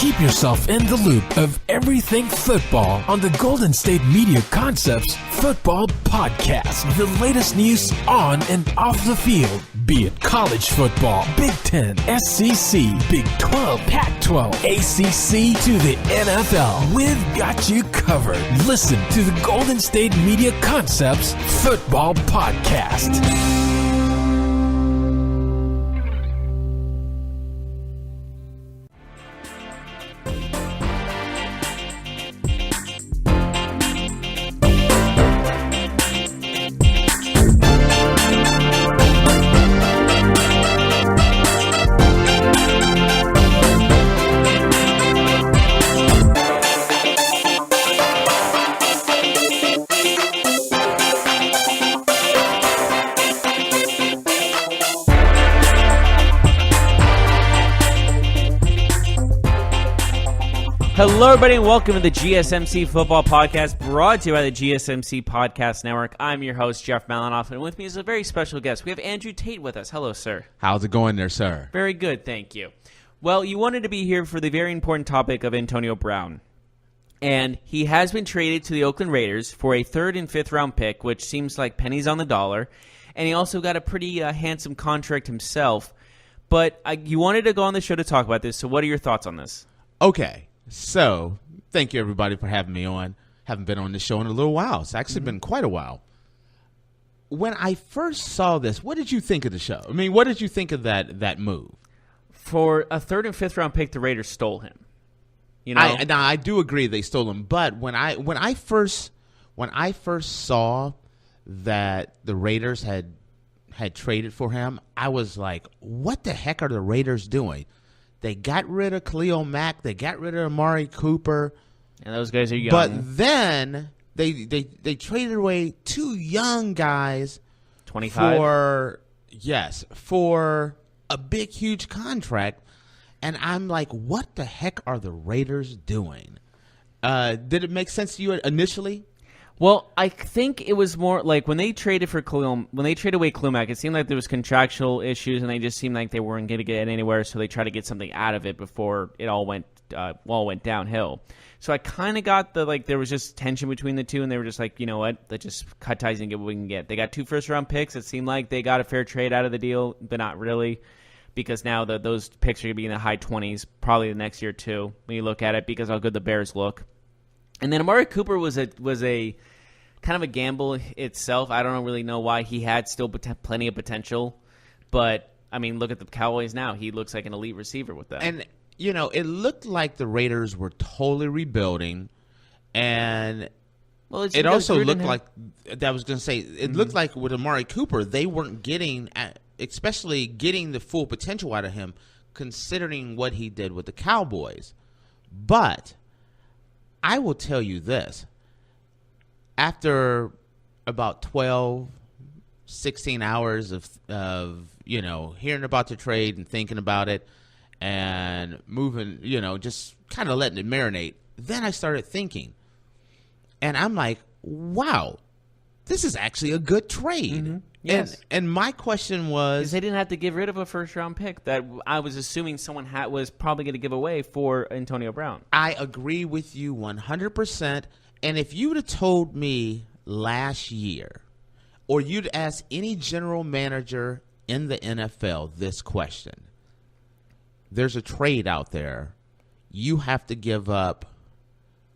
Keep yourself in the loop of everything football on the Golden State Media Concepts Football Podcast. The latest news on and off the field, be it college football, Big Ten, SEC, Big 12, Pac-12, ACC to the NFL. We've got you covered. Listen to the Golden State Media Concepts Football Podcast. Hello, everybody, and welcome to the GSMC Football Podcast, brought to you by the GSMC Podcast Network. I'm your host, Jeff Malinoff, and with me is a very special guest. We have Andrew Tate with us. Hello, sir. How's it going there, sir? Very good, thank you. Well, you wanted to be here for the very important topic of Antonio Brown, and he has been traded to the Oakland Raiders for a 3rd and 5th round pick, which seems like pennies on the dollar, and he also got a pretty handsome contract himself. But you wanted to go on the show to talk about this, so what are your thoughts on this? Okay. So, thank you, everybody, for having me on. Haven't been on this show in a little while. It's actually been quite a while. When I first saw this, what did you think of the show? I mean, what did you think of that move? For a 3rd and 5th round pick, the Raiders stole him. You know, I do agree they stole him. But when I first saw that the Raiders had traded for him, I was like, what the heck are the Raiders doing? They got rid of Khalil Mack. They got rid of Amari Cooper. And those guys are young. But then they traded away 2 young guys 25 for a big, huge contract. And I'm like, what the heck are the Raiders doing? Did it make sense to you initially? Well, I think it was more like when they traded away Khalil Mack, it seemed like there was contractual issues, and they just seemed like they weren't going to get anywhere, so they tried to get something out of it before it all went downhill. So I kind of got there was just tension between the two, and they were just like, you know what, let's just cut ties and get what we can get. They got 2 first-round picks. It seemed like they got a fair trade out of the deal, but not really, because now those picks are going to be in the high 20s, probably the next year too, when you look at it, because how good the Bears look. And then Amari Cooper was a kind of a gamble itself. I don't really know why. He had still plenty of potential, but I mean, look at the Cowboys now. He looks like an elite receiver with that. And you know, it looked like the Raiders were totally rebuilding, and it also looked like I was going to say it looked like with Amari Cooper they weren't getting, especially getting the full potential out of him, considering what he did with the Cowboys. But I will tell you this. After about 12, 16 hours of hearing about the trade and thinking about it and moving, just kind of letting it marinate, then I started thinking. And I'm like, wow, this is actually a good trade. Mm-hmm. Yes. And my question was, because they didn't have to get rid of a first-round pick that I was assuming someone was probably going to give away for Antonio Brown. I agree with you 100%. And if you would have told me last year, or you'd ask any general manager in the NFL this question, there's a trade out there. You have to give up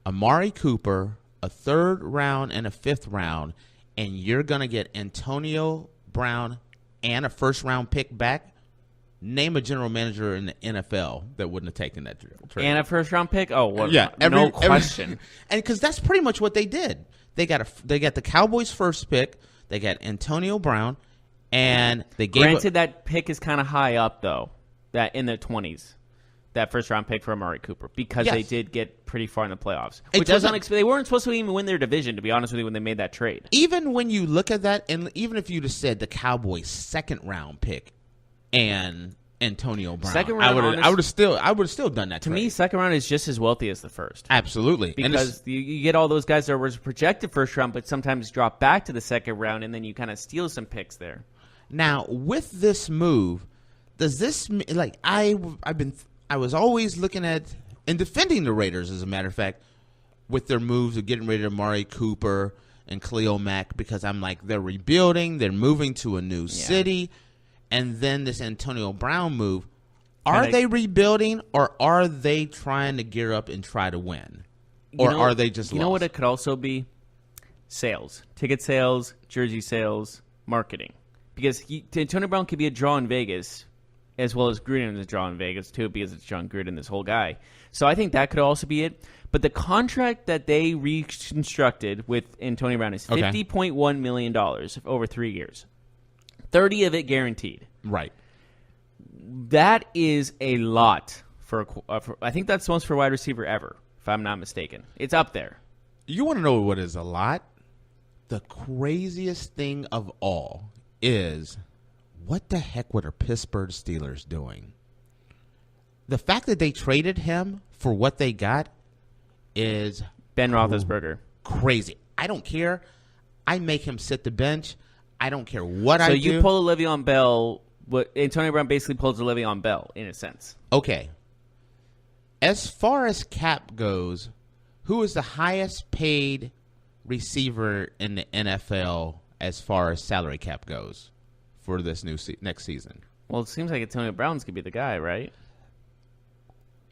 Amari Cooper, a 3rd round and a 5th round, and you're going to get Antonio Brown and a 1st-round pick back. Name a general manager in the NFL that wouldn't have taken that trade. And a 1st-round pick? Oh, what? Yeah, no question. And because that's pretty much what they did. They got the Cowboys' first pick. They got Antonio Brown, and they gave. Granted, that pick is kind of high up though. That in the 20s, that 1st-round pick for Amari Cooper, because they did get pretty far in the playoffs. Which was unexpected. They weren't supposed to even win their division, to be honest with you, when they made that trade. Even when you look at that, and even if you'd have said the Cowboys' 2nd-round pick and Antonio Brown, I would have still done that. To me, 2nd round is just as wealthy as the 1st. Absolutely, because you get all those guys that were projected 1st round, but sometimes drop back to the 2nd round, and then you kind of steal some picks there. Now, with this move, does this I was always looking at and defending the Raiders, as a matter of fact, with their moves of getting rid of Amari Cooper and Khalil Mack, because I'm like, they're rebuilding, they're moving to a new city, and then this Antonio Brown move. Are they rebuilding, or are they trying to gear up and try to win? Or are they just lost? You know what it could also be? Sales. Ticket sales, jersey sales, marketing. Because Antonio Brown could be a draw in Vegas, as well as Gruden is a draw in Vegas, too, because it's John Gruden, this whole guy. So I think that could also be it. But the contract that they reconstructed with Antonio Brown is $50.1 million over 3 years. 30 of it guaranteed. Right. That is a lot for I think that's the most for a wide receiver ever, if I'm not mistaken. It's up there. You want to know what is a lot? The craziest thing of all is, what the heck were the Pittsburgh Steelers doing? The fact that they traded him for what they got is Ben Roethlisberger. Crazy. I don't care. I make him sit the bench. I don't care what I do. So you pull a Le'Veon Bell. What Antonio Brown basically pulls a Le'Veon Bell, in a sense. Okay. As far as cap goes, who is the highest paid receiver in the NFL as far as salary cap goes for this next season? Well, it seems like Antonio Brown's going to be the guy, right?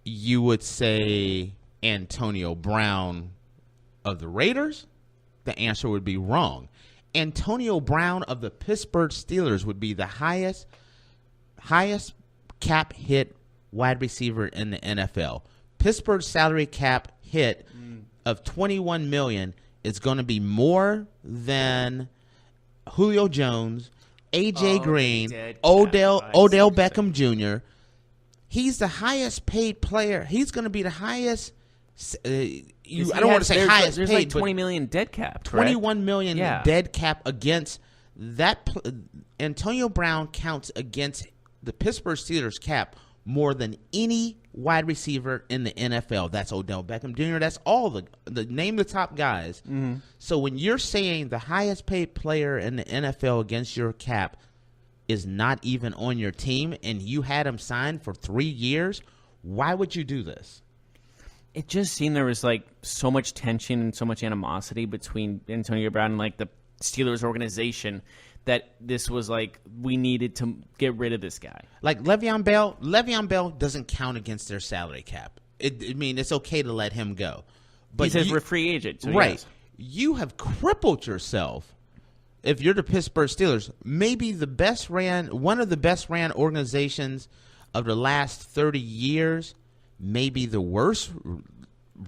You would say Antonio Brown of the Raiders? The answer would be wrong. Antonio Brown of the Pittsburgh Steelers would be the highest cap hit wide receiver in the NFL. Pittsburgh's salary cap hit of $21 million is going to be more than Julio Jones, AJ Green, Odell Beckham Jr. He's the highest paid player. He's going to be the highest. I don't want to say highest paid. There's like $20 million dead cap. Correct? $21 million dead cap against that. Antonio Brown counts against the Pittsburgh Steelers cap more than any wide receiver in the NFL. That's Odell Beckham Jr. That's all the name the top guys. Mm-hmm. So when you're saying the highest paid player in the NFL against your cap is not even on your team, and you had him signed for 3 years, why would you do this? It just seemed there was like so much tension and so much animosity between Antonio Brown and like the Steelers organization that this was like, we needed to get rid of this guy. Like Le'Veon Bell doesn't count against their salary cap. I mean, it's okay to let him go. But he says we're free agent. So right. Yes. You have crippled yourself. If you're the Pittsburgh Steelers, maybe one of the best ran organizations of the last 30 years, maybe the worst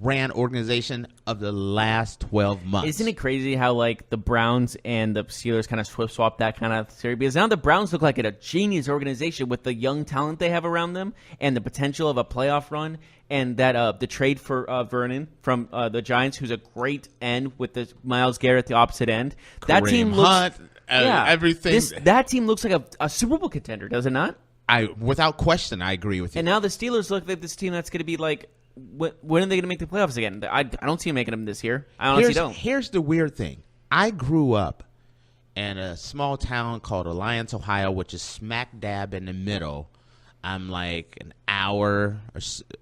ran organization of the last 12 months. Isn't it crazy how like the Browns and the Steelers kind of swap that kind of theory? Because now the Browns look like a genius organization with the young talent they have around them and the potential of a playoff run, and that the trade for Vernon from the Giants, who's a great end with the Myles Garrett the opposite end. That Kareem team Hunt, everything. That team looks like a Super Bowl contender, does it not? Without question, I agree with you. And now the Steelers look like this team that's going to be like, when are they going to make the playoffs again? I don't see them making them this year. I honestly don't. Here's the weird thing. I grew up in a small town called Alliance, Ohio, which is smack dab in the middle. I'm like an hour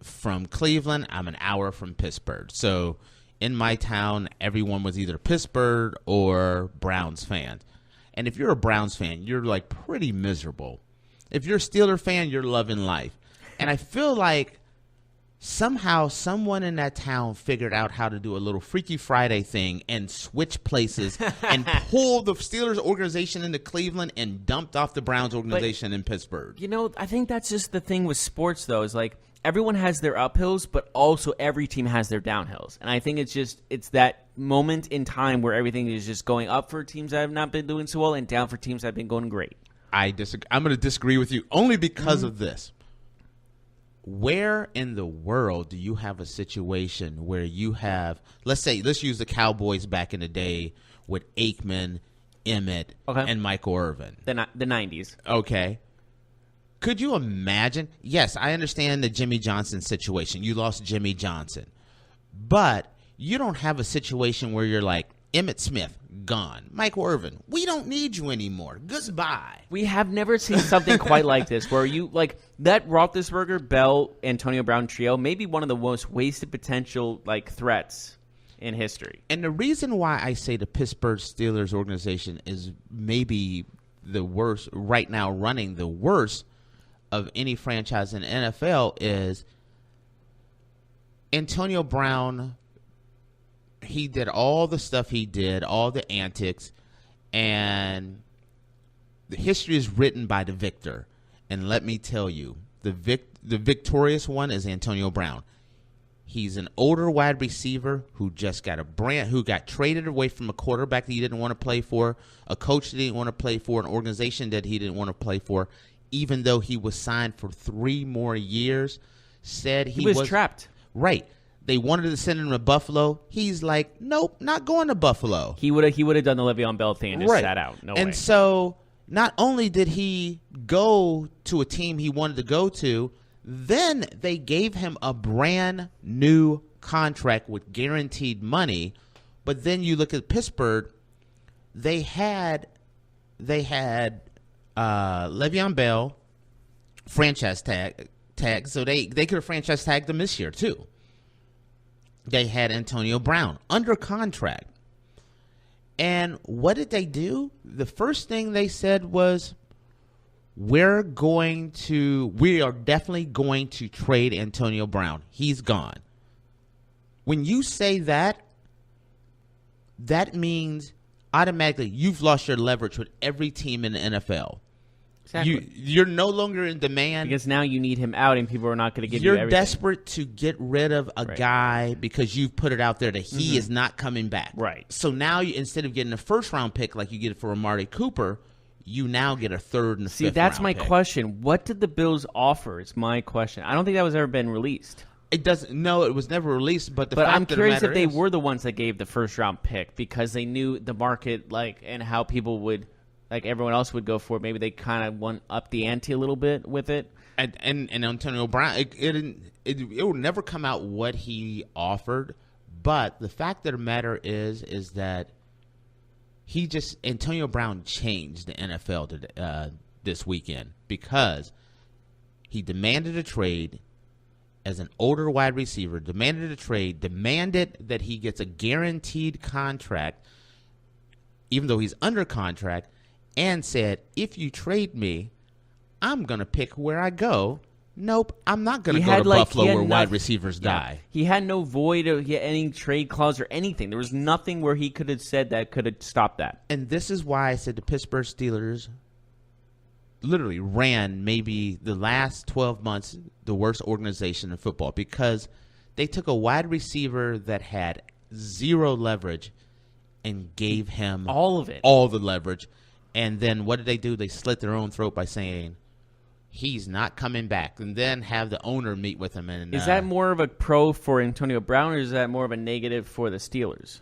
from Cleveland. I'm an hour from Pittsburgh. So in my town, everyone was either Pittsburgh or Browns fans. And if you're a Browns fan, you're like pretty miserable. If you're a Steeler fan, you're loving life. And I feel like somehow someone in that town figured out how to do a little Freaky Friday thing and switch places and pull the Steelers organization into Cleveland and dumped off the Browns organization in Pittsburgh. You know, I think that's just the thing with sports, though, is like everyone has their uphills, but also every team has their downhills. And I think it's that moment in time where everything is just going up for teams that have not been doing so well and down for teams that have been going great. I disagree. I'm going to disagree with you only because of this. Where in the world do you have a situation where you have, let's use the Cowboys back in the day with Aikman, Emmett, and Michael Irvin. The 90s. Okay. Could you imagine? Yes, I understand the Jimmy Johnson situation. You lost Jimmy Johnson. But you don't have a situation where you're like, Emmitt Smith, gone. Michael Irvin, we don't need you anymore. Goodbye. We have never seen something quite like this, where you like that Roethlisberger, Bell, Antonio Brown trio, maybe one of the most wasted potential like threats in history. And the reason why I say the Pittsburgh Steelers organization is maybe the worst right now, running the worst of any franchise in the NFL, is Antonio Brown. He did all the stuff he did, all the antics, and the history is written by the victor. And let me tell you, the victorious one is Antonio Brown. He's an older wide receiver who just got who got traded away from a quarterback that he didn't want to play for, a coach that he didn't want to play for, an organization that he didn't want to play for, even though he was signed for 3 more years. Said he was trapped. Right. They wanted to send him to Buffalo. He's like, nope, not going to Buffalo. He would have done the Le'Veon Bell thing and just sat out. No way. And so not only did he go to a team he wanted to go to, then they gave him a brand new contract with guaranteed money. But then you look at Pittsburgh, they had Le'Veon Bell franchise tag, so they could have franchise tagged him this year too. They had Antonio Brown under contract. And what did they do? The first thing they said was, we are definitely going to trade Antonio Brown. He's gone. When you say that, that means automatically you've lost your leverage with every team in the NFL. Exactly. You're no longer in demand. Because now you need him out and people are not going to give you everything. You're desperate to get rid of a guy because you've put it out there that he is not coming back. Right. So now, instead of getting a first-round pick like you get for Amari Cooper, you now get a third and a fifth round pick. See, that's my question. What did the Bills offer is my question. I don't think that was ever been released. It doesn't. No, it was never released. But I'm curious if they were the ones that gave the first-round pick because they knew the market and how people would – like everyone else would go for it. Maybe they kind of went up the ante a little bit with it. And Antonio Brown, it will never come out what he offered. But the fact of the matter is that Antonio Brown changed the NFL this weekend because he demanded a trade as an older wide receiver, demanded that he gets a guaranteed contract, even though he's under contract, and said, if you trade me, I'm going to pick where I go. Nope, I'm not going to go to Buffalo where wide receivers die. He had no void of any trade clause or anything. There was nothing where he could have said that could have stopped that. And this is why I said the Pittsburgh Steelers literally ran maybe the last 12 months the worst organization in football, because they took a wide receiver that had zero leverage and gave him all of it, all the leverage. And then what did they do? They slit their own throat by saying he's not coming back, and then have the owner meet with him. And is that more of a pro for Antonio Brown, or is that more of a negative for the Steelers?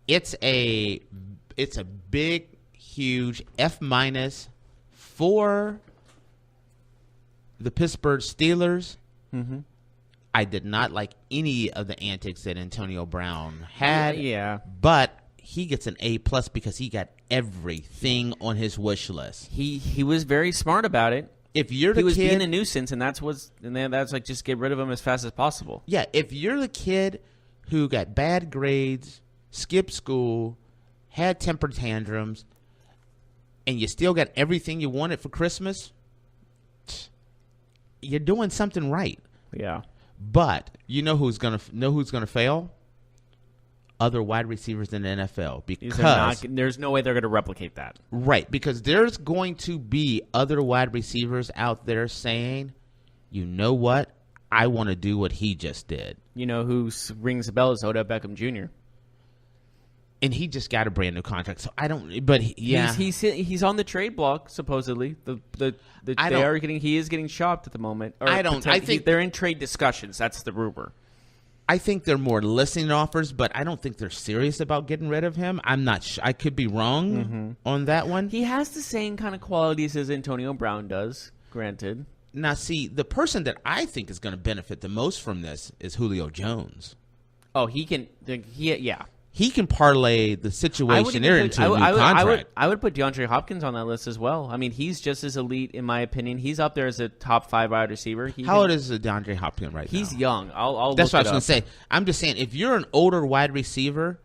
It's a big, huge F- for the Pittsburgh Steelers. Mm-hmm. I did not like any of the antics that Antonio Brown had. Yeah. But he gets an A+ because he got everything on his wish list. He was very smart about it. If you're the he was kid, being a nuisance, and that's like just get rid of him as fast as possible. Yeah, if you're the kid who got bad grades, skipped school, had temper tantrums, and you still got everything you wanted for Christmas, you're doing something right. Yeah. But you know who's gonna fail? Other wide receivers in the NFL, because there's no way they're going to replicate that. Right, because there's going to be other wide receivers out there saying, you know what? I want to do what he just did. You know who rings the bell is Odell Beckham Jr. And he just got a brand new contract. So I don't. But he's on the trade block supposedly. He is getting shopped at the moment. I think they're in trade discussions. That's the rumor. I think they're more listening offers, but I don't think they're serious about getting rid of him. I'm not I could be wrong on that one. He has the same kind of qualities as Antonio Brown does, granted. Now, see, the person that I think is going to benefit the most from this is Julio Jones. Oh, he can. Yeah. he can parlay the situation there into a new contract. I would put DeAndre Hopkins on that list as well. I mean, he's just as elite, in my opinion. He's up there as a top 5 wide receiver. How old is DeAndre Hopkins right now? He's young. That's what I was going to say. I'm just saying, if you're an older wide receiver,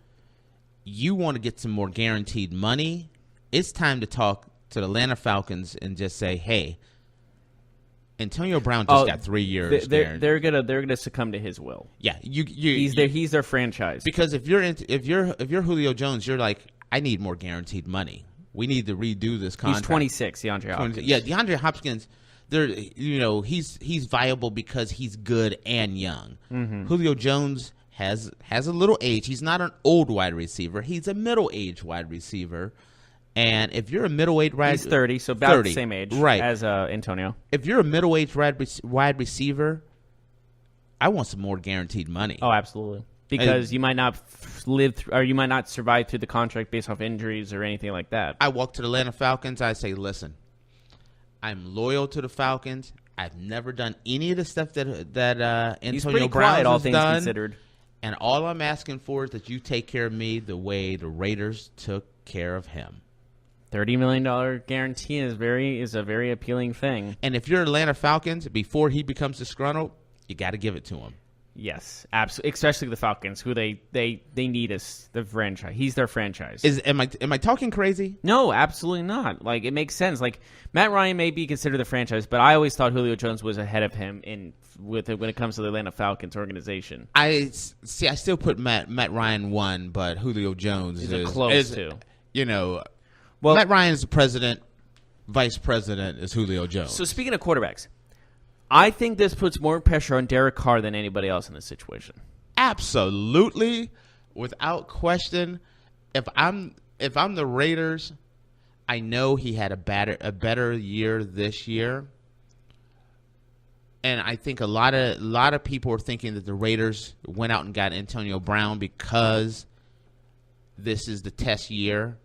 you want to get some more guaranteed money, it's time to talk to the Atlanta Falcons and just say, hey, Antonio Brown just got 3 years. They're gonna succumb to his will. Yeah, he's their franchise. Because if you're Julio Jones, you're like, I need more guaranteed money. We need to redo this contract. He's 26, DeAndre Hopkins. Yeah, DeAndre Hopkins. He's viable because he's good and young. Mm-hmm. Julio Jones has a little age. He's not an old wide receiver. He's a middle-aged wide receiver. And if you're a middle-aged he's 30, so about the same age as Antonio. If you're a middle-aged wide receiver, I want some more guaranteed money. Oh, absolutely. Because you might not you might not survive through the contract based off injuries or anything like that. I walk to the Atlanta Falcons. I say, listen, I'm loyal to the Falcons. I've never done any of the stuff that Antonio Brown has done. Considered. And all I'm asking for is that you take care of me the way the Raiders took care of him. $30 million guarantee is a very appealing thing. And if you're Atlanta Falcons, before he becomes disgruntled, you got to give it to him. Yes, absolutely. Especially the Falcons, who they need as the franchise. He's their franchise. Am I talking crazy? No, absolutely not. Like, it makes sense. Like, Matt Ryan may be considered the franchise, but I always thought Julio Jones was ahead of him when it comes to the Atlanta Falcons organization. I still put Matt Ryan 1, but Julio Jones is close to. Well, Matt Ryan is the president. Vice president is Julio Jones. So speaking of quarterbacks, I think this puts more pressure on Derek Carr than anybody else in this situation. Absolutely, without question. If I'm the Raiders, I know he had a better year this year, and I think a lot of people are thinking that the Raiders went out and got Antonio Brown because this is the test year.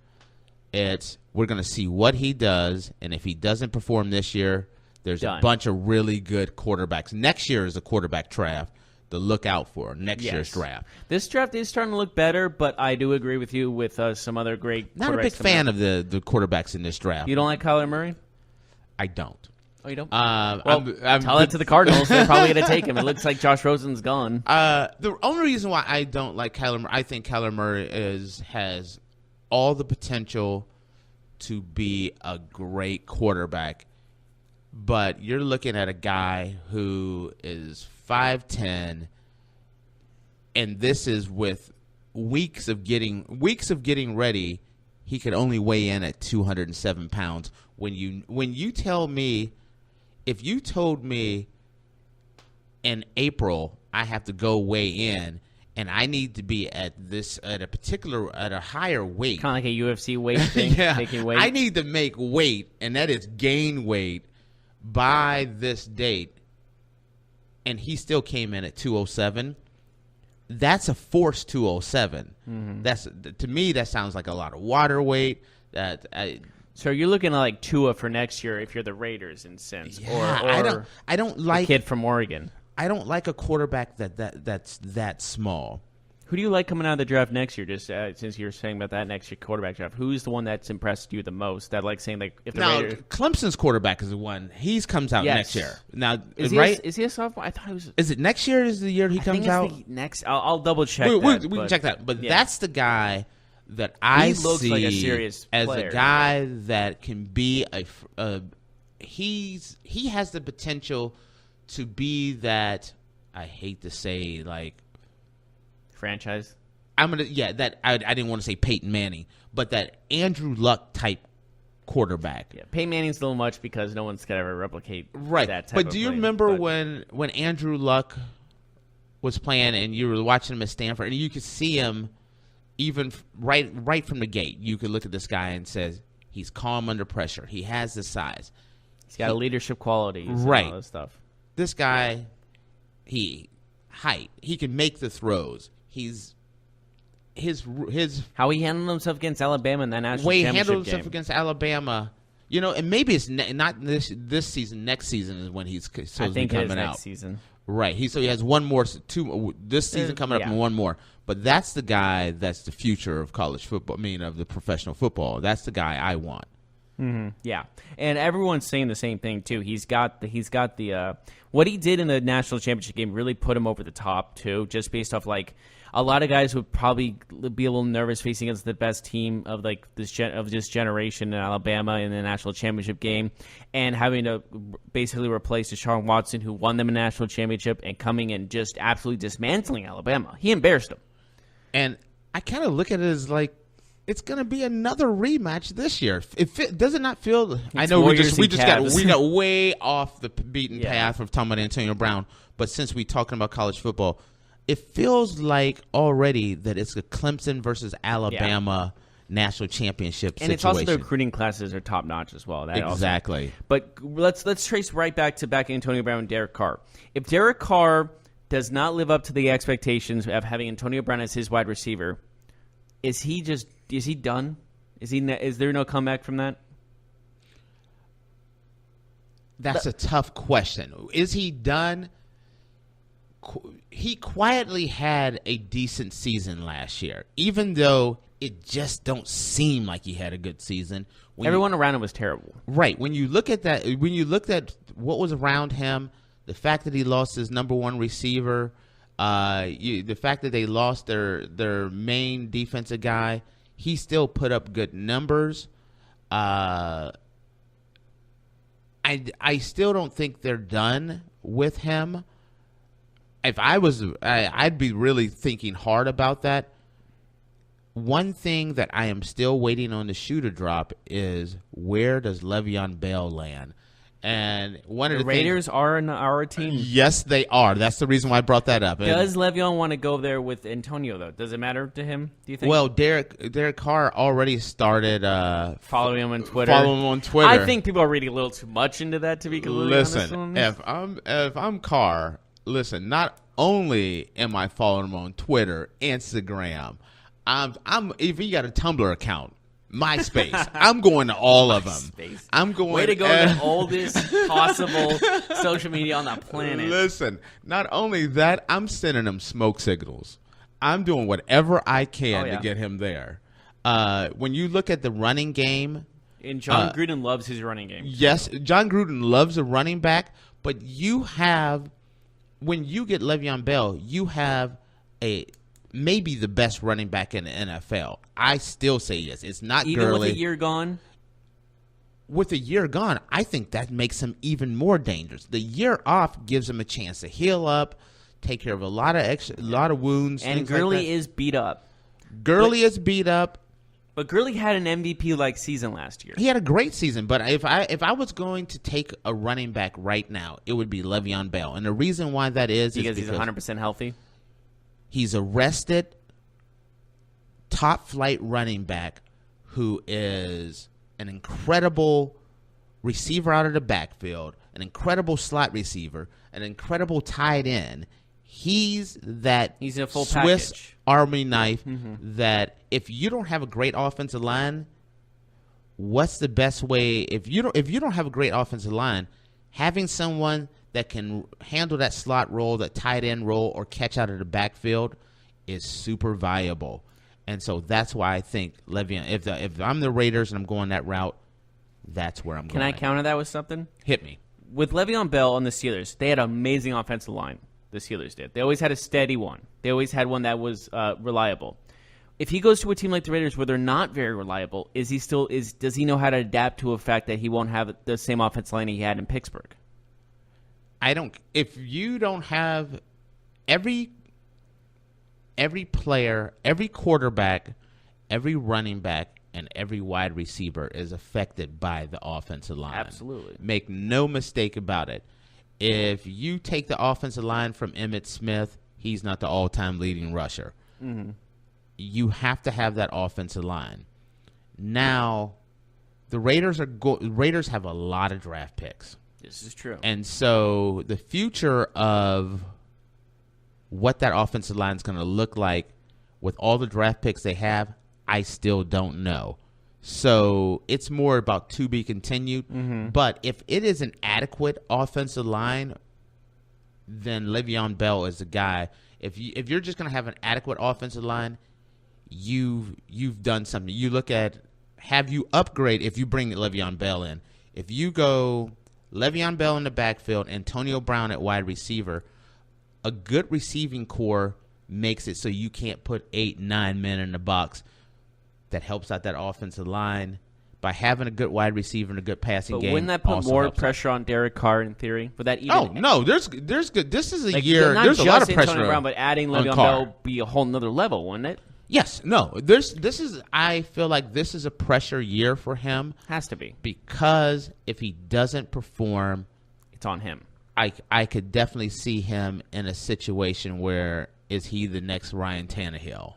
We're going to see what he does, and if he doesn't perform this year, there's a bunch of really good quarterbacks. Next year is a quarterback draft to look out for. Year's draft. This draft is starting to look better, but I do agree with you with some other great quarterbacks. Not a big fan of the quarterbacks in this draft. You don't like Kyler Murray? I don't. Oh, you don't? Tell that to the Cardinals. They're probably going to take him. It looks like Josh Rosen's gone. The only reason why I don't like Kyler Murray, I think Kyler Murray has all the potential to be a great quarterback, but you're looking at a guy who is 5'10", and this is with weeks of getting ready. He could only weigh in at 207 pounds. When you tell me, if you told me in April I have to go weigh in, and I need to be at a higher weight. Kind of like a UFC weight thing. Yeah. Making weight. I need to make weight, and that is gain weight by this date. And he still came in at 207. That's a forced 207. Mm-hmm. To me, that sounds like a lot of water weight. So you're looking at like Tua for next year if you're the Raiders in sense, yeah, or I don't like a kid from Oregon. I don't like a quarterback that's that small. Who do you like coming out of the draft next year? Just since you're saying about that next year quarterback draft, who's the one that's impressed you the most? That like saying like if the Raiders... Clemson's quarterback is the one. He comes out next year. Now is he a sophomore? I thought it was. Is it next year? Is the year he comes out? Next, I'll double check. We can check that. But that's the guy that I see like a serious as player. a guy that can be he has the potential to be that, I hate to say, like, franchise. I didn't want to say Peyton Manning, but that Andrew Luck type quarterback. Yeah, Peyton Manning's a little much because no one's gonna ever replicate that type But of do you play. remember when Andrew Luck was playing and you were watching him at Stanford and you could see him even right from the gate? You could look at this guy and says he's calm under pressure. He has the size. He's got leadership qualities. Right. And all that stuff. This guy, he can make the throws. His how he handled himself against Alabama in that national championship game. Handled himself against Alabama. And maybe it's not this season. Next season is when he's supposed to be coming out. Next season. Right. He has one more, two this season coming up and one more. But that's the guy that's the future of college football. I mean, of the professional football. That's the guy I want. Mm-hmm. Yeah, and everyone's saying the same thing too. He's got the what he did in the national championship game really put him over the top too. Just based off like a lot of guys would probably be a little nervous facing against the best team of like this generation in Alabama in the national championship game, and having to basically replace Deshaun Watson, who won them a national championship, and coming and just absolutely dismantling Alabama. He embarrassed them. And I kind of look at it as like, it's going to be another rematch this year. Does it not feel? I know we got way off the beaten path of talking about Antonio Brown, but since we're talking about college football, it feels like already that it's a Clemson versus Alabama national championship and situation. It's also the recruiting classes are top notch as well. Exactly. But let's trace right back to Antonio Brown and Derek Carr. If Derek Carr does not live up to the expectations of having Antonio Brown as his wide receiver, is he done? Is there no comeback from that? That's a tough question. Is he done? He quietly had a decent season last year, even though it just don't seem like he had a good season. Everyone around him was terrible. Right. When you look at that, when you looked at what was around him, the fact that he lost his number one receiver, the fact that they lost their main defensive guy, he still put up good numbers. I still don't think they're done with him. If I was, I'd be really thinking hard about that. One thing that I am still waiting on the shoe to drop is, where does Le'Veon Bell land? And one of the Raiders are our team. Yes, they are. That's the reason why I brought that up. Does Le'Veon want to go there with Antonio, though? Does it matter to him, do you think? Well, Derek Carr already started following him on Twitter. I think people are reading a little too much into that, to be completely honest with him. If I'm Carr, listen, not only am I following him on Twitter, Instagram, if he got a Tumblr account, MySpace. I'm going to all of them. I'm going. Way to go to the oldest possible social media on the planet. Listen, not only that, I'm sending him smoke signals. I'm doing whatever I can to get him there. When you look at the running game, and John Gruden loves his running game. Yes, John Gruden loves a running back, but when you get Le'Veon Bell, you have maybe the best running back in the NFL. I still say yes. It's not even Gurley. With a year gone? With a year gone, I think that makes him even more dangerous. The year off gives him a chance to heal up, take care of a lot of wounds. And Gurley is beat up. Is beat up. But Gurley had an MVP-like season last year. He had a great season, but if I was going to take a running back right now, it would be Le'Veon Bell. And the reason why that is because he's 100% healthy. He's a rested, top-flight running back who is an incredible receiver out of the backfield, an incredible slot receiver, an incredible tight end. He's a full Swiss package. Army knife that if you don't have a great offensive line, what's the best way? If you don't have a great offensive line, having someone that can handle that slot role, that tight end role, or catch out of the backfield is super valuable. And so that's why I think Le'Veon, if I'm the Raiders and I'm going that route, that's where I'm going. Can I counter that with something? Hit me. With Le'Veon Bell on the Steelers, they had an amazing offensive line. The Steelers did. They always had a steady one. They always had one that was reliable. If he goes to a team like the Raiders where they're not very reliable, does he know how to adapt to a fact that he won't have the same offensive line he had in Pittsburgh? If you don't have every player, every quarterback, every running back, and every wide receiver is affected by the offensive line. Absolutely. Make no mistake about it. If you take the offensive line from Emmitt Smith, he's not the all-time leading rusher. Mm-hmm. You have to have that offensive line. Now, the Raiders have a lot of draft picks. This is true. And so the future of what that offensive line is going to look like with all the draft picks they have, I still don't know. So it's more about to be continued. Mm-hmm. But if it is an adequate offensive line, then Le'Veon Bell is the guy. If you're just going to have an adequate offensive line, you've done something. You look at, have you upgrade if you bring Le'Veon Bell in. If you go Le'Veon Bell in the backfield, Antonio Brown at wide receiver, a good receiving core makes it so you can't put 8, 9 men in the box. That helps out that offensive line by having a good wide receiver and a good passing game. Wouldn't that put more pressure on Derek Carr in theory? Would that even? Oh no, there's good. This is a year. There's a lot of pressure Antonio Brown, but adding Le'Veon Bell be a whole nother level, wouldn't it? Yes. No. This is. I feel like this is a pressure year for him. Has to be, because if he doesn't perform, it's on him. I could definitely see him in a situation where is he the next Ryan Tannehill?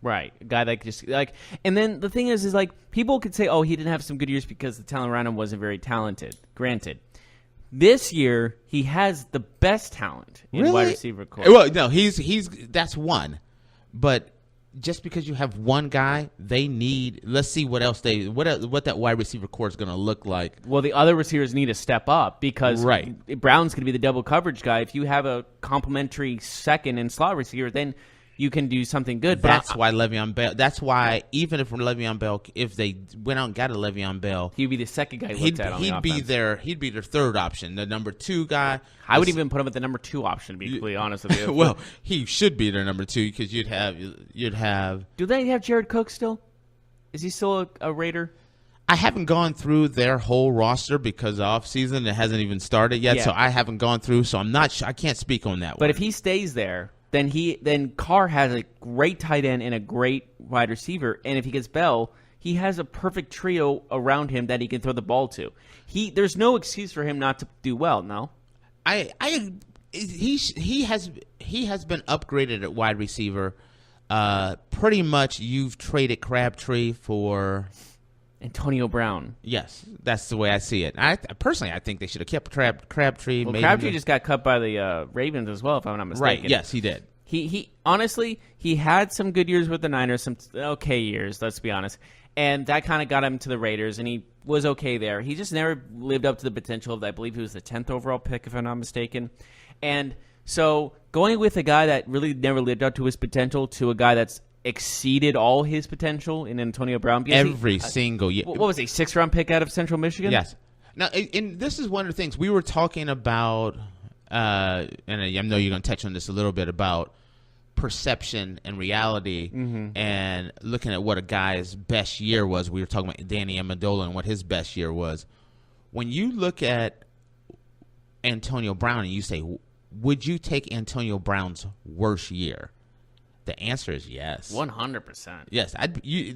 Right, a guy that just like, and then the thing is like people could say, oh, he didn't have some good years because the talent around him wasn't very talented. Granted, this year he has the best talent in wide receiver core. Well, no, he's that's one, but just because you have one guy, they need. Let's see what else what that wide receiver core is going to look like. Well, the other receivers need to step up because Brown's going to be the double coverage guy. If you have a complimentary second and slot receiver, then you can do something good. But that's why Le'Veon Bell. That's why even if Le'Veon Bell, if they went out and got a Le'Veon Bell, he'd be the second guy looked at on the offense. He'd be their third option, the number 2 guy. I would even put him at the number 2 option. To be completely honest with you. Well, he should be their number 2 because you'd have. Do they have Jared Cook still? Is he still a Raider? I haven't gone through their whole roster because the offseason it hasn't even started yet, so I haven't gone through. So I'm not sure. I can't speak on that one. But if he stays there, then Carr has a great tight end and a great wide receiver, and if he gets Bell, he has a perfect trio around him that he can throw the ball to. There's no excuse for him not to do well. No, he has been upgraded at wide receiver. Pretty much, you've traded Crabtree for Antonio Brown. Yes, that's the way I see it. I think they should have kept Crabtree. Well, Crabtree just got cut by the Ravens as well, if I'm not mistaken. Right, yes, he did. He honestly, he had some good years with the Niners, some okay years, let's be honest. And that kind of got him to the Raiders, and he was okay there. He just never lived up to the potential of, I believe he was the 10th overall pick, if I'm not mistaken. And so going with a guy that really never lived up to his potential to a guy that's exceeded all his potential in Antonio Brown. Every single year. What was he, 6th-round pick out of Central Michigan? Yes. Now, and this is one of the things we were talking about, and I know you're going to touch on this a little bit, about perception and reality and looking at what a guy's best year was. We were talking about Danny Amendola and what his best year was. When you look at Antonio Brown and you say, would you take Antonio Brown's worst year? The answer is yes. 100%. Yes,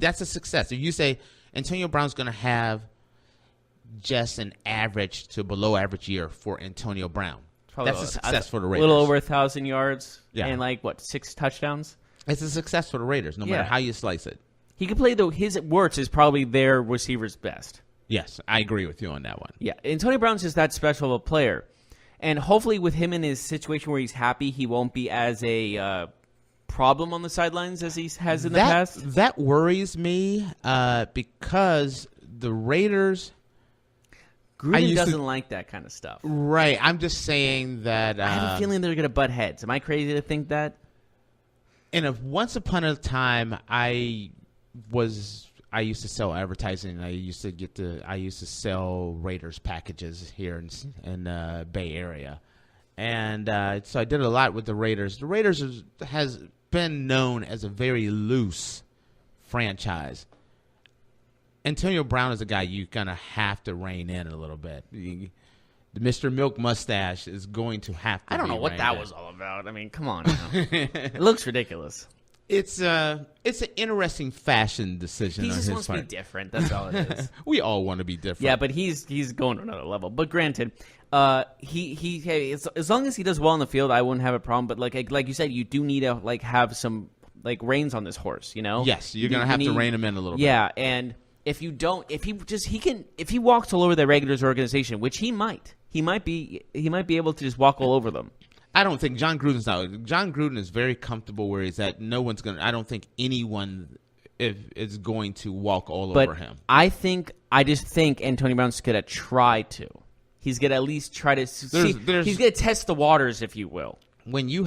that's a success. If you say Antonio Brown's going to have just an average to below average year for Antonio Brown, that's a success for the Raiders. A little over 1,000 yards and 6 touchdowns. It's a success for the Raiders, no matter how you slice it. He could play, though. His worst is probably their receiver's best. Yes, I agree with you on that one. Yeah, Antonio Brown's just that special of a player. And hopefully with him in his situation where he's happy, he won't be as a problem on the sidelines as he has in the past. That worries me because the Raiders... Gruden doesn't like that kind of stuff. Right. I'm just saying that... I have a feeling they're going to butt heads. Am I crazy to think that? And once upon a time, I used to sell advertising. I used to sell Raiders packages here in Bay Area. And so I did a lot with the Raiders. The Raiders has been known as a very loose franchise. Antonio Brown is a guy you're going to have to rein in a little bit. The Mr. Milk Mustache is going to have to I don't know what that was all about. I mean, come on. It looks ridiculous. It's an interesting fashion decision on his part. He just wants to be different. That's all it is. We all want to be different. Yeah, but he's going to another level. But granted, hey, as long as he does well in the field, I wouldn't have a problem. But like you said, you do need to have some reins on this horse. You know? Yes, you're going to have to rein him in a little bit. Yeah, and if you don't, if he walks all over the Regulars organization, which he might be able to just walk all over them. I don't think John Gruden is very comfortable where he's at. I don't think anyone is going to walk all over him. I just think Antonio Brown's going to try to. he's going to at least try to see. He's going to test the waters, if you will. When you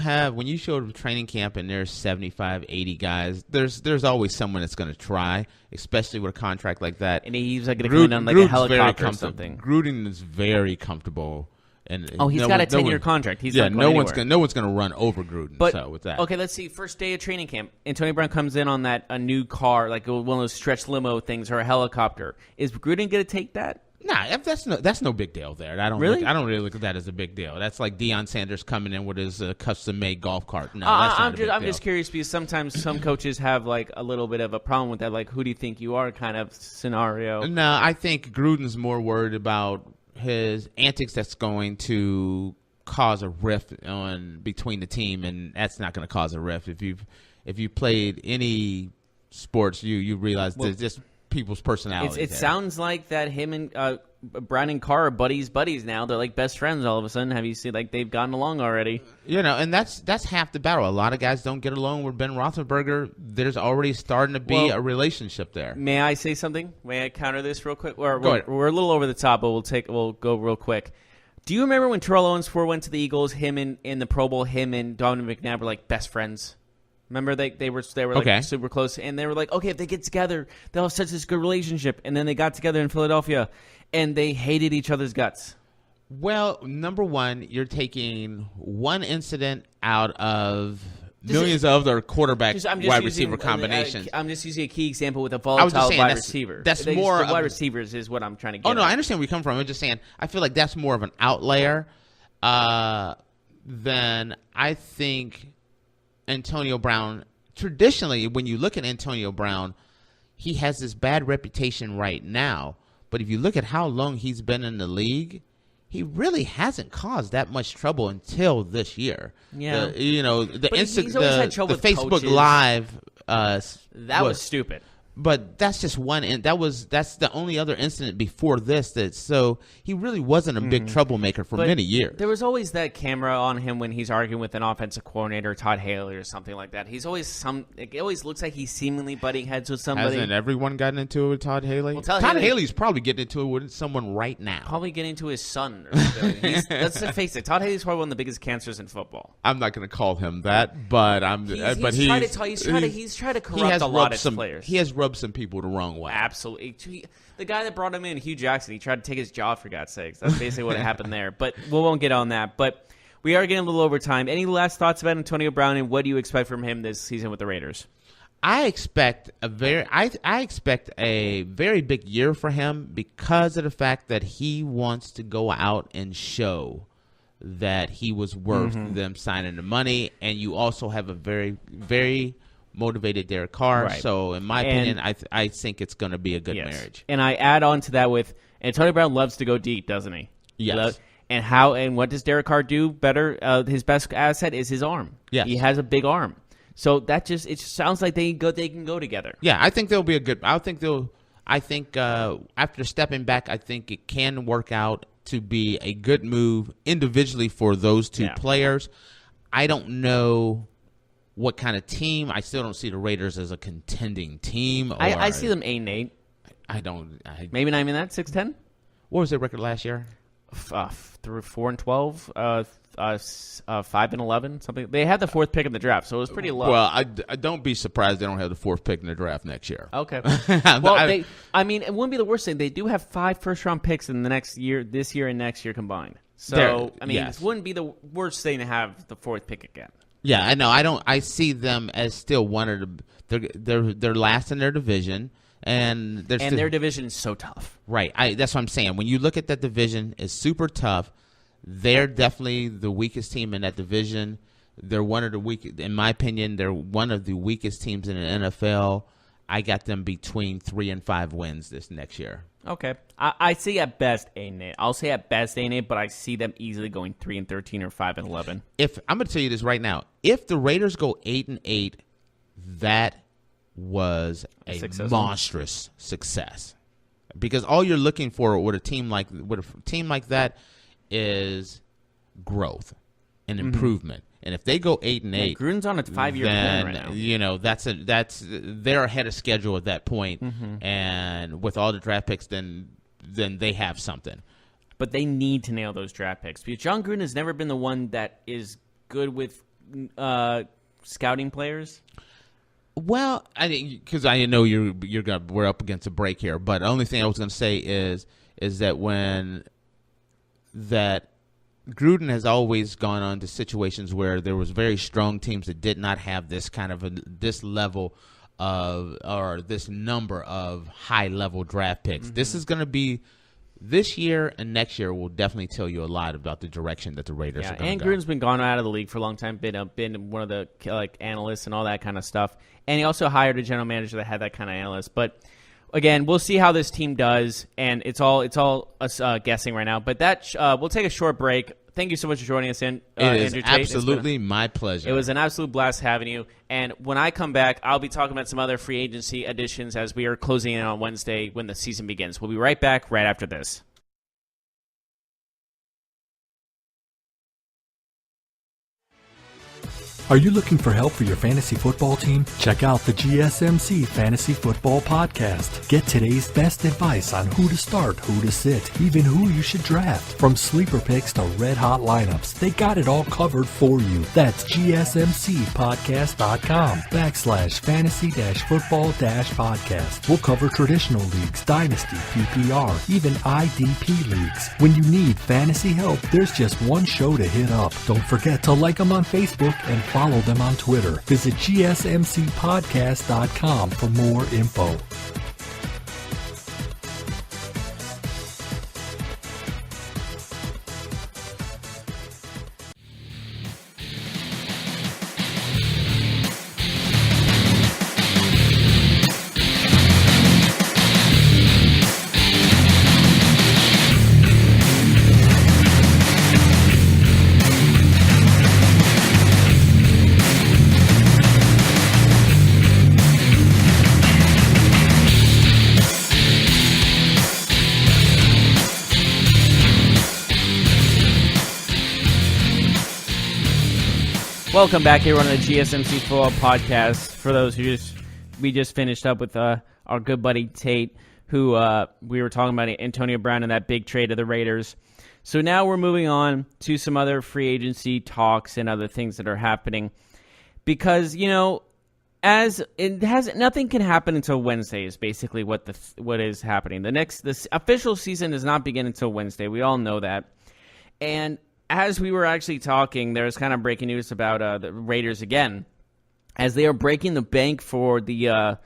show up to training camp and there's 75, 80 guys, there's always someone that's going to try, especially with a contract like that. And he's like going to come in on like a helicopter or something. Gruden is very comfortable. And he's got a 10-year contract. He's not no going one's going to run over Gruden. But so with that, okay, let's see. First day of training camp, Antonio Brown comes in on a new car, like one of those stretch limo things or a helicopter. Is Gruden going to take that? Nah, that's no big deal there. I don't really look at that as a big deal. That's like Deion Sanders coming in with his custom-made golf cart. No, that's not a big deal. I'm just curious because sometimes some coaches have like a little bit of a problem with that, like who do you think you are kind of scenario. No, I think Gruden's more worried about his antics that's going to cause a rift between the team, and that's not going to cause a rift. If you've played any sports, you realize there's just people's personalities. It sounds like that him and Brown and Carr are buddies now. They're like best friends all of a sudden. Have you seen like they've gotten along already? And that's half the battle. A lot of guys don't get along with Ben Roethlisberger. There's already starting to be a relationship there. May I say something? May I counter this real quick? We're a little over the top, but we'll go real quick. Do you remember when Terrell Owens went to the Eagles? Him in the Pro Bowl, him and Donovan McNabb were like best friends. Remember they were like super close, and they were like, okay, if they get together, they'll have such this good relationship. And then they got together in Philadelphia, and they hated each other's guts. Well, number one, you're taking one incident out of millions of other quarterback wide receiver combinations. I'm just using a key example with a volatile wide receiver. That's more wide receivers is what I'm trying to get. Oh no, I understand where you come from. I'm just saying I feel like that's more of an outlier than I think. Antonio Brown, traditionally, when you look at Antonio Brown, he has this bad reputation right now. But if you look at how long he's been in the league, he really hasn't caused that much trouble until this year. Yeah. He's always had trouble with Facebook coaches. Live. That was stupid. But that's just one, and that's the only other incident before this. So he really wasn't a big troublemaker for many years. There was always that camera on him when he's arguing with an offensive coordinator, Todd Haley, or something like that. He's always it always looks like he's seemingly butting heads with somebody. Hasn't everyone gotten into it with Todd Haley? Well, Todd Haley's probably getting into it with someone right now. Probably getting into his son. Or something. Let's face it. Todd Haley's probably one of the biggest cancers in football. I'm not going to call him that, but he's tried to corrupt a lot of players. He has rubbed some people the wrong way. Absolutely. The guy that brought him in, Hugh Jackson, he tried to take his job, for God's sakes. That's basically what happened there. But we won't get on that. But we are getting a little over time. Any last thoughts about Antonio Brown, and what do you expect from him this season with the Raiders? I expect a very big year for him because of the fact that he wants to go out and show that he was worth them signing the money, and you also have a very, very motivated Derek Carr. Right. So, in my opinion, I think it's going to be a good marriage. And I add on to that with Antonio Brown loves to go deep, doesn't he? Yes. And what does Derek Carr do better? His best asset is his arm. Yes. He has a big arm. So it just sounds like they can go together. Yeah, I think they'll be a good. I think after stepping back, I think it can work out to be a good move individually for those two players. I don't know what kind of team. I still don't see the Raiders as a contending team. I see them 8-8. I don't. Maybe not even that. 6-10. What was their record last year? 4-12. 5-11. Something. They had the fourth pick in the draft, so it was pretty low. Well, I don't be surprised they don't have the fourth pick in the draft next year. Okay. Well, it wouldn't be the worst thing. They do have 5 first-round picks in the next year, this year and next year combined. So it wouldn't be the worst thing to have the fourth pick again. Yeah, I know. I see them as still one of the. They're last in their division, and their division is so tough. Right. That's what I'm saying. When you look at that division, it's super tough. They're definitely the weakest team in that division. They're one of the weakest, in my opinion. They're one of the weakest teams in the NFL. I got them between 3 and 5 wins this next year. Okay, I see at best 8-8. I'll say at best 8-8, but I see them easily going 3-13 or 5-11. If I'm going to tell you this right now, if the Raiders go 8-8, that was a monstrous success, because all you're looking for with a team like that is growth and improvement. And if they go 8-8, Gruden's on a 5-year plan right now. They're ahead of schedule at that point. And with all the draft picks, then they have something. but they need to nail those draft picks because John Gruden has never been the one that is good with scouting players. Well, because I know we're up against a break here, but the only thing I was going to say is that Gruden has always gone on to situations where there was very strong teams that did not have this kind of this level of or this number of high level draft picks. Mm-hmm. This is going to be this year and next year will definitely tell you a lot about the direction that the Raiders are going to go. And Gruden's been gone out of the league for a long time, been one of the analysts and all that kind of stuff. And he also hired a general manager that had that kind of analyst. But again, we'll see how this team does, and it's all us guessing right now. But we'll take a short break. Thank you so much for joining us, Andrew Tate. It is absolutely my pleasure. It was an absolute blast having you. And when I come back, I'll be talking about some other free agency additions as we are closing in on Wednesday when the season begins. We'll be right back right after this. Are you looking for help for your fantasy football team? Check out the GSMC Fantasy Football Podcast. Get today's best advice on who to start, who to sit, even who you should draft. From sleeper picks to red-hot lineups, they got it all covered for you. That's gsmcpodcast.com/fantasy-football-podcast. We'll cover traditional leagues, dynasty, PPR, even IDP leagues. When you need fantasy help, there's just one show to hit up. Don't forget to like them on Facebook and follow them on Twitter. Visit gsmcpodcast.com for more info. Welcome back here on the GSMC Football Podcast. For those who we just finished up with our good buddy Tate, who we were talking about Antonio Brown and that big trade of the Raiders. So now we're moving on to some other free agency talks and other things that are happening. Because, as it has nothing can happen until Wednesday is basically what is happening. The official season does not begin until Wednesday. We all know that. And as we were actually talking, there's kind of breaking news about the Raiders again, as they are breaking the bank for the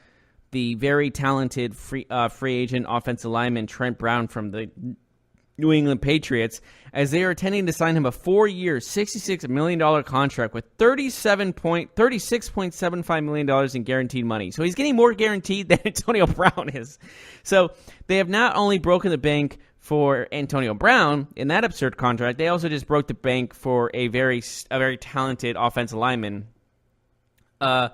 very talented free agent offensive lineman Trent Brown from the New England Patriots, as they are intending to sign him a 4-year, $66 million contract with $36.75 million in guaranteed money. So he's getting more guaranteed than Antonio Brown is. So they have not only broken the bank for Antonio Brown in that absurd contract, they also just broke the bank for a very talented offensive lineman. And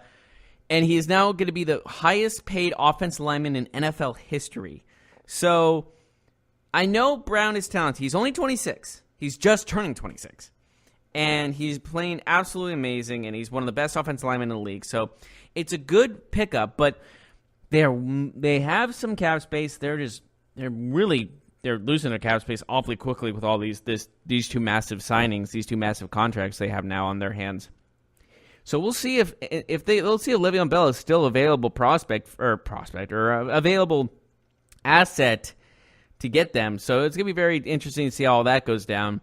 he is now going to be the highest paid offensive lineman in NFL history. So I know Brown is talented. He's only 26. He's just turning 26. And he's playing absolutely amazing, and he's one of the best offensive linemen in the league. So it's a good pickup, but they have some cap space. They're losing their cap space awfully quickly with all these two massive signings, these two massive contracts they have now on their hands. So we'll see if Le'Veon Bell is still available prospect or available asset to get them. So it's gonna be very interesting to see how all that goes down.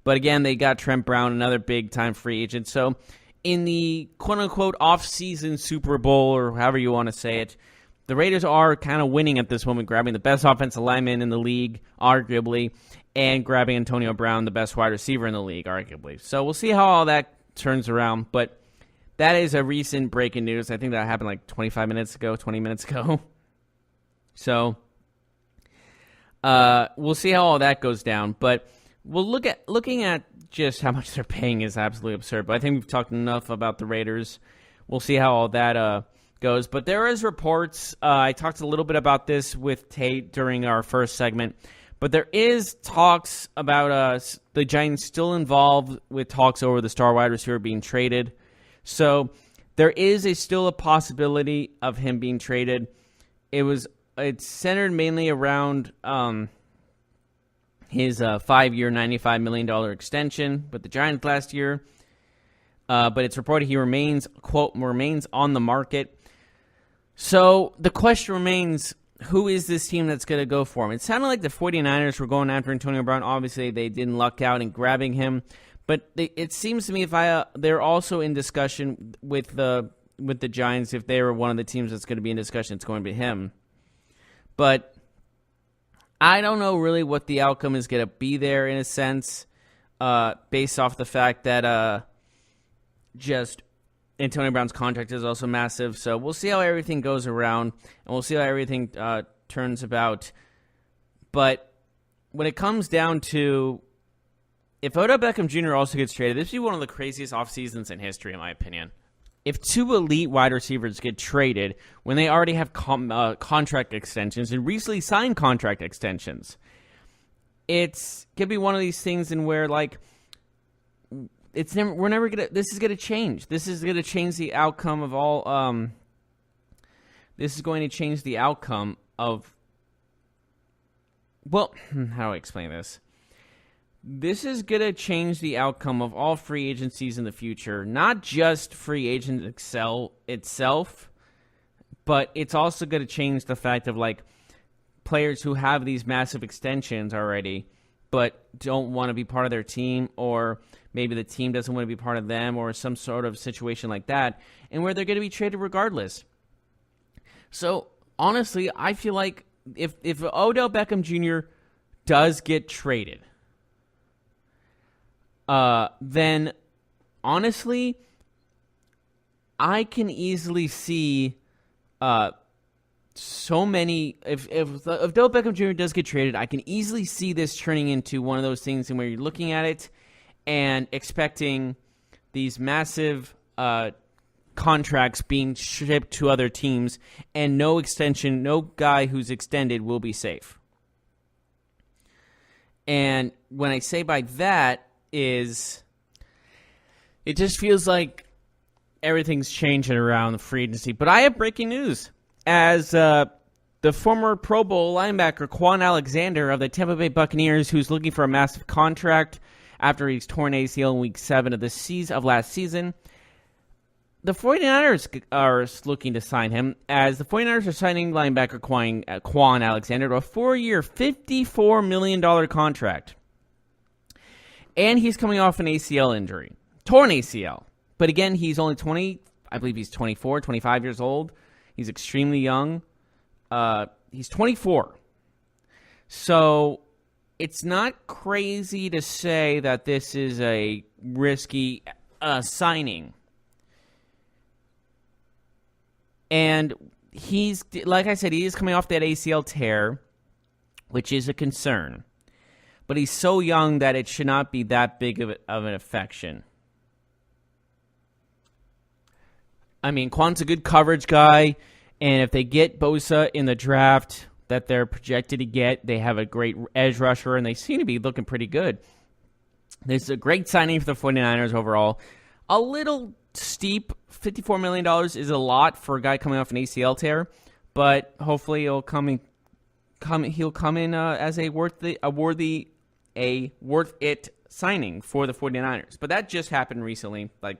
But again, they got Trent Brown, another big time free agent. So in the quote unquote off-season Super Bowl, or however you want to say it, the Raiders are kind of winning at this moment, grabbing the best offensive lineman in the league, arguably, and grabbing Antonio Brown, the best wide receiver in the league, arguably. So we'll see how all that turns around. But that is a recent breaking news. I think that happened like 20 minutes ago. So we'll see how all that goes down. But we'll looking at just how much they're paying is absolutely absurd. But I think we've talked enough about the Raiders. We'll see how all that goes. But there is reports. I talked a little bit about this with Tate during our first segment. But there is talks about the Giants still involved with talks over the star wide receiver being traded. So there is still a possibility of him being traded. It's centered mainly around his 5-year, $95 million extension with the Giants last year. But it's reported he remains, quote, remains on the market. So the question remains, who is this team that's going to go for him? It sounded like the 49ers were going after Antonio Brown. Obviously, they didn't luck out in grabbing him. But it seems to me they're also in discussion with the Giants. If they were one of the teams that's going to be in discussion, it's going to be him. But I don't know really what the outcome is going to be there in a sense, based off the fact that just Antonio Brown's contract is also massive. So we'll see how everything goes around, and we'll see how everything turns about. But when it comes down to, if Odell Beckham Jr. also gets traded, this would be one of the craziest off seasons in history, in my opinion. If two elite wide receivers get traded when they already have contract extensions and recently signed contract extensions, it's gonna be one of these things in where like this is gonna change. This is gonna change the outcome of all. This is going to change the outcome of. Well, how do I explain this? This is going to change the outcome of all free agencies in the future. Not just free agent itself, but it's also going to change the fact of like players who have these massive extensions already, but don't want to be part of their team, or maybe the team doesn't want to be part of them, or some sort of situation like that, and where they're going to be traded regardless. So honestly, I feel like if Odell Beckham Jr. does get traded, then honestly, I can easily see so many. If Odell Beckham Jr. does get traded, I can easily see this turning into one of those things in where you're looking at it and expecting these massive contracts being shipped to other teams, and no extension, no guy who's extended will be safe. And when I say by that, is it just feels like everything's changing around the free agency. But I have breaking news. As the former Pro Bowl linebacker Quan Alexander of the Tampa Bay Buccaneers, who's looking for a massive contract after he's torn ACL in Week 7 of last season, the 49ers are looking to sign him, as the 49ers are signing linebacker Quan Alexander to a 4-year, $54 million contract. And he's coming off an ACL injury. Torn ACL. But again, he's only 24, 25 years old. He's extremely young. He's 24. So it's not crazy to say that this is a risky signing. And he's, like I said, he is coming off that ACL tear, which is a concern. But he's so young that it should not be that big of an affection. I mean, Quan's a good coverage guy, and if they get Bosa in the draft that they're projected to get, they have a great edge rusher, and they seem to be looking pretty good. This is a great signing for the 49ers overall. A little steep, $54 million is a lot for a guy coming off an ACL tear, but hopefully he'll come in as a worth it signing for the 49ers. But that just happened recently, like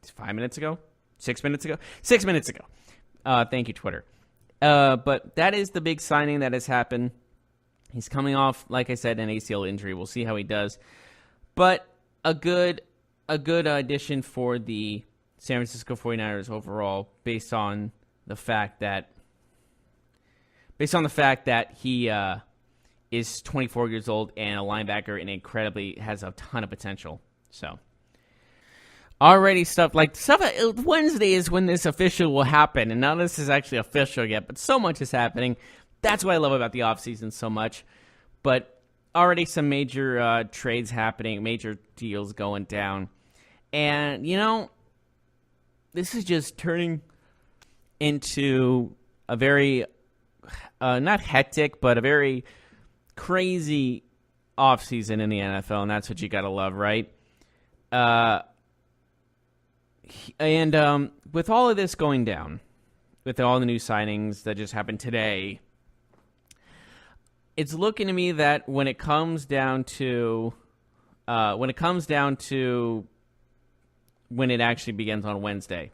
6 minutes ago. Thank you, Twitter. But that is the big signing that has happened. He's coming off, like I said, an ACL injury. We'll see how he does. But a good addition for the San Francisco 49ers overall, based on the fact that he is 24 years old and a linebacker and has a ton of potential. So already stuff Wednesday is when this official will happen, and none of this is actually official yet, but so much is happening. That's what I love about the offseason so much. But already some major trades happening, major deals going down. And, this is just turning into a very, not hectic, but a very crazy offseason in the NFL, and that's what you got to love, right? And with all of this going down, with all the new signings that just happened today, it's looking to me that when it comes down to when it actually begins on Wednesday,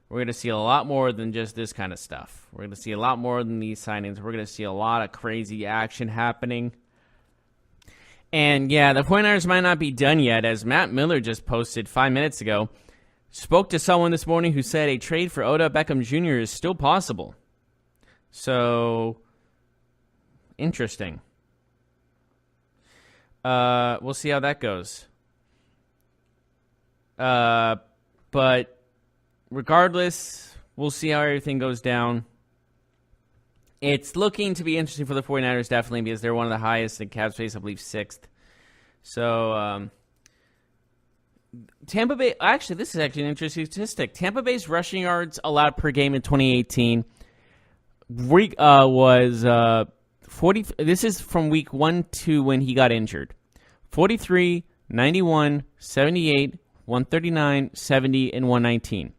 we're going to see a lot more than just this kind of stuff. We're going to see a lot more than these signings. We're going to see a lot of crazy action happening. And yeah, the 49ers might not be done yet, as Matt Miller just posted 5 minutes ago. Spoke to someone this morning who said a trade for Odell Beckham Jr. is still possible. So, interesting. We'll see how that goes. But regardless, we'll see how everything goes down. It's looking to be interesting for the 49ers, definitely, because they're one of the highest in cap space, I believe 6th. So, Tampa Bay, actually, this is actually an interesting statistic. Tampa Bay's rushing yards allowed per game in 2018 was 40. This is from week 1 to when he got injured. 43, 91, 78, 139, 70, and 119.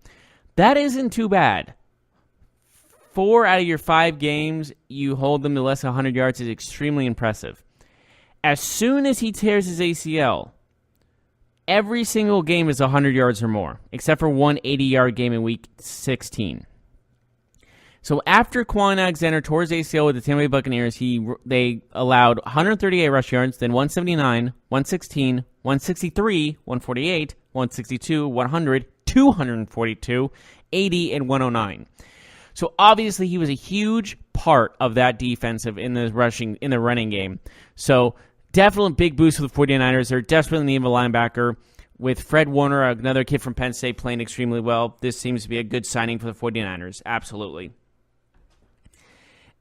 That isn't too bad. 4 out of your 5 games, you hold them to less than 100 yards is extremely impressive. As soon as he tears his ACL, every single game is 100 yards or more, except for one 80-yard game in week 16. So after Quan Alexander tore his ACL with the Tampa Bay Buccaneers, they allowed 138 rush yards, then 179, 116, 163, 148, 162, 100, 242, 80, and 109. So obviously he was a huge part of that defensive in the running game. So definitely big boost for the 49ers. They're desperately in need of a linebacker. With Fred Warner, another kid from Penn State, playing extremely well, this seems to be a good signing for the 49ers. Absolutely.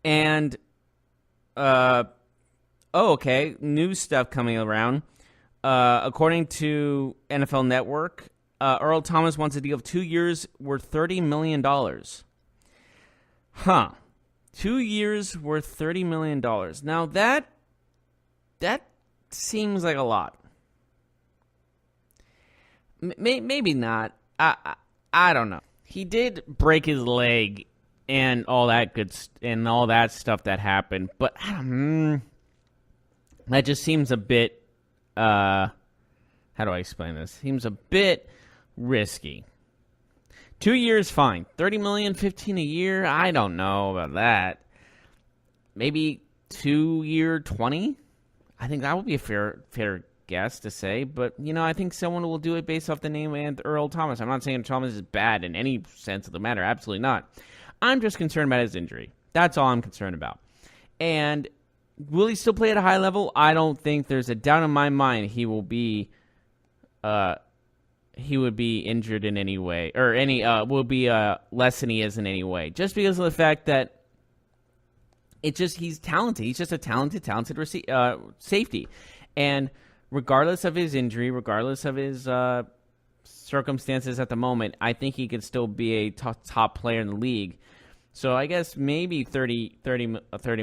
And, okay, news stuff coming around. According to NFL Network, Earl Thomas wants a deal of 2 years worth $30 million. Huh. 2 years worth $30 million. Now, that seems like a lot. Maybe not. I don't know. He did break his leg and all that and all that stuff that happened, but that just seems a bit. How do I explain this? Seems a bit risky. 2 years, fine. 30 million, 15 a year. I don't know about that. Maybe 2 year, 20. I think that would be a fair guess to say, but I think someone will do it based off the name and Earl Thomas. I'm not saying Thomas is bad in any sense of the matter. Absolutely not. I'm just concerned about his injury. That's all I'm concerned about. And will he still play at a high level? I don't think there's a doubt in my mind he would be injured in any way, or will be less than he is in any way, just because of the fact that he's talented. He's just a talented safety, and regardless of his injury, regardless of his circumstances at the moment, I think he could still be a top player in the league. So I guess maybe 30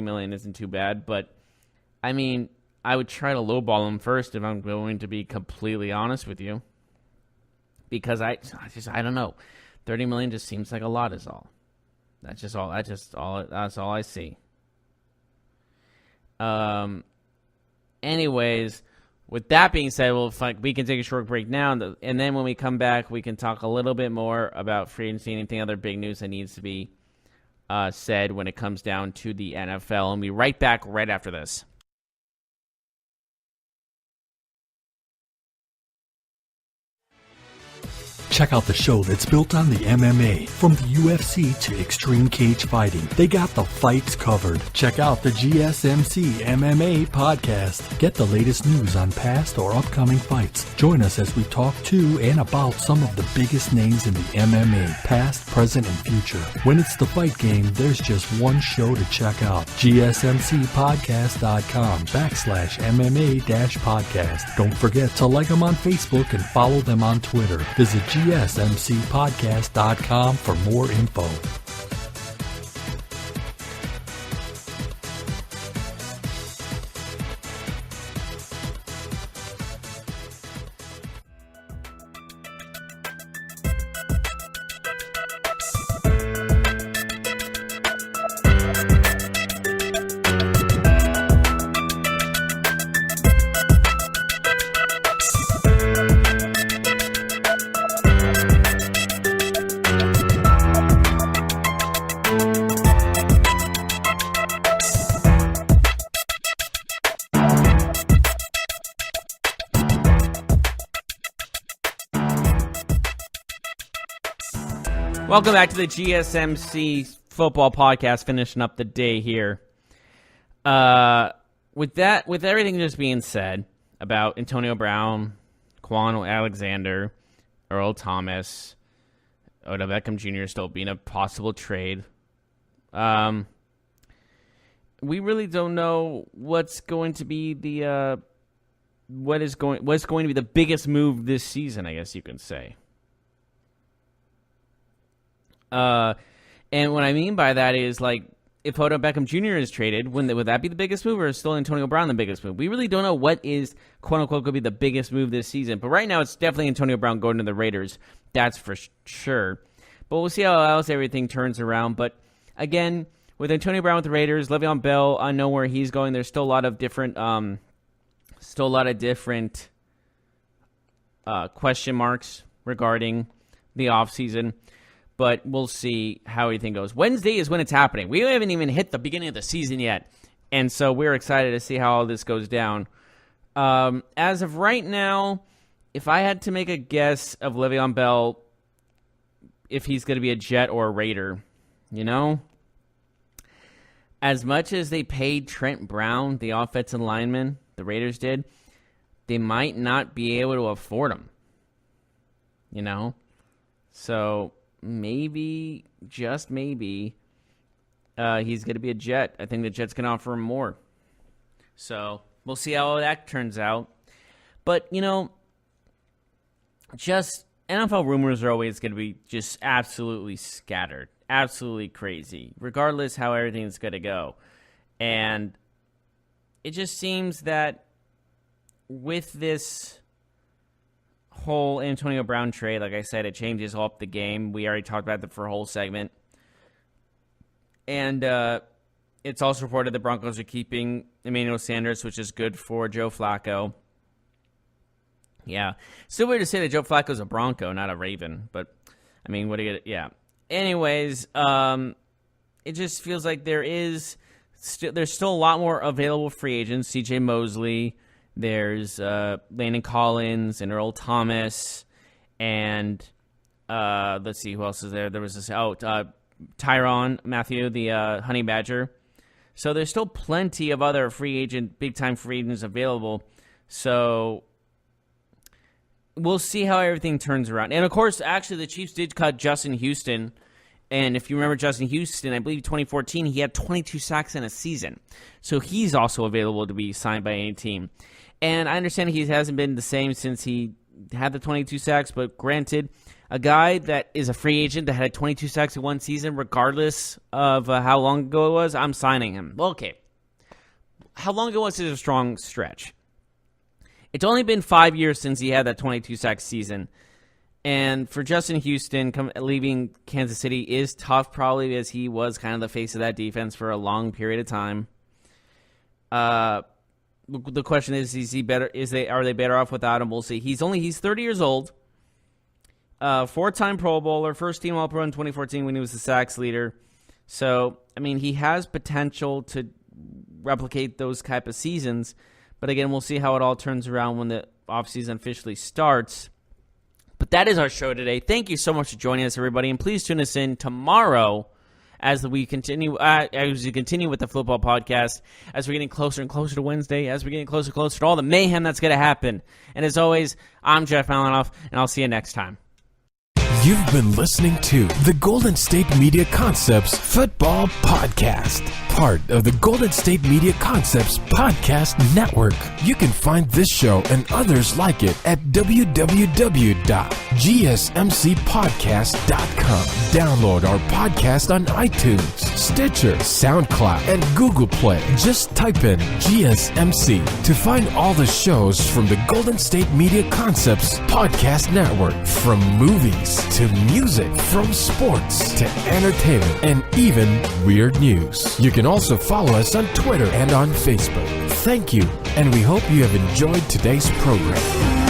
million isn't too bad, but I mean, I would try to lowball him first if I'm going to be completely honest with you, because I don't know, 30 million just seems like a lot is all. That's all I see. Anyways, with that being said, we can take a short break now, and then when we come back, we can talk a little bit more about free agency and anything other big news that needs to be said when it comes down to the NFL. And we'll be right back right after this. Check out the show that's built on the MMA. From the UFC to extreme cage fighting, they got the fights covered. Check out the GSMC MMA podcast. Get the latest news on past or upcoming fights. Join us as we talk to and about some of the biggest names in the MMA, past, present, and future. When it's the fight game, there's just one show to check out. GSMCpodcast.com/MMA-podcast. Don't forget to like them on Facebook and follow them on Twitter. Visit GSMCpodcast.com for more info. Welcome back to the GSMC football podcast, finishing up the day here. With everything just being said about Antonio Brown, Quan Alexander, Earl Thomas, Odell Beckham Jr. still being a possible trade, we really don't know what's going to be what's going to be the biggest move this season, I guess you can say. And what I mean by that is, like, if Odell Beckham Jr. is traded, would that be the biggest move, or is still Antonio Brown the biggest move? We really don't know what is, quote-unquote, going to be the biggest move this season. But right now, it's definitely Antonio Brown going to the Raiders. That's for sure. But we'll see how else everything turns around. But, again, with Antonio Brown with the Raiders, Le'Veon Bell, I know where he's going. There's still a lot of different question marks regarding the offseason. But we'll see how everything goes. Wednesday is when it's happening. We haven't even hit the beginning of the season yet. And so we're excited to see how all this goes down. As of right now, if I had to make a guess of Le'Veon Bell, if he's going to be a Jet or a Raider, as much as they paid Trent Brown, the offensive lineman, the Raiders did, they might not be able to afford him. So maybe, just maybe, he's going to be a Jet. I think the Jets can offer him more. So we'll see how that turns out. But, just NFL rumors are always going to be just absolutely scattered, absolutely crazy, regardless how everything's going to go. And it just seems that with this whole Antonio Brown trade, like I said, it changes up the game. We already talked about that for a whole segment. And it's also reported the Broncos are keeping Emmanuel Sanders, which is good for Joe Flacco. Yeah. Still weird to say that Joe Flacco's a Bronco, not a Raven. But, I mean, what do you get? Yeah. Anyways, it just feels like there's still a lot more available free agents. C.J. Mosley. There's Landon Collins and Earl Thomas, and let's see who else is there. There was Tyrann Mathieu, the Honey Badger. So there's still plenty of other big time free agents available. So we'll see how everything turns around. And of course, actually, the Chiefs did cut Justin Houston. And if you remember Justin Houston, I believe 2014, he had 22 sacks in a season. So he's also available to be signed by any team. And I understand he hasn't been the same since he had the 22 sacks, but granted, a guy that is a free agent that had 22 sacks in one season, regardless of how long ago it was, I'm signing him. Well, okay. How long ago was it a strong stretch? It's only been 5 years since he had that 22 sack season. And for Justin Houston, leaving Kansas City is tough, probably because he was kind of the face of that defense for a long period of time. The question is he better? Are they better off without him? We'll see. He's 30 years old. 4-time Pro Bowler, first team All-Pro in 2014 when he was the sacks leader. So, I mean, he has potential to replicate those type of seasons. But again, we'll see how it all turns around when the offseason officially starts. But that is our show today. Thank you so much for joining us, everybody. And please tune us in tomorrow as we continue with the football podcast, as we're getting closer and closer to Wednesday, as we're getting closer and closer to all the mayhem that's going to happen. And as always, I'm Jeff Malinoff, and I'll see you next time. You've been listening to the Golden State Media Concepts Football Podcast, part of the Golden State Media Concepts Podcast Network. You can find this show and others like it at www.gsmcpodcast.com. Download our podcast on iTunes, Stitcher, SoundCloud, and Google Play. Just type in GSMC to find all the shows from the Golden State Media Concepts Podcast Network, from movies to music, from sports to entertainment, and even weird news. You can also follow us on Twitter and on Facebook. Thank you, and we hope you have enjoyed today's program.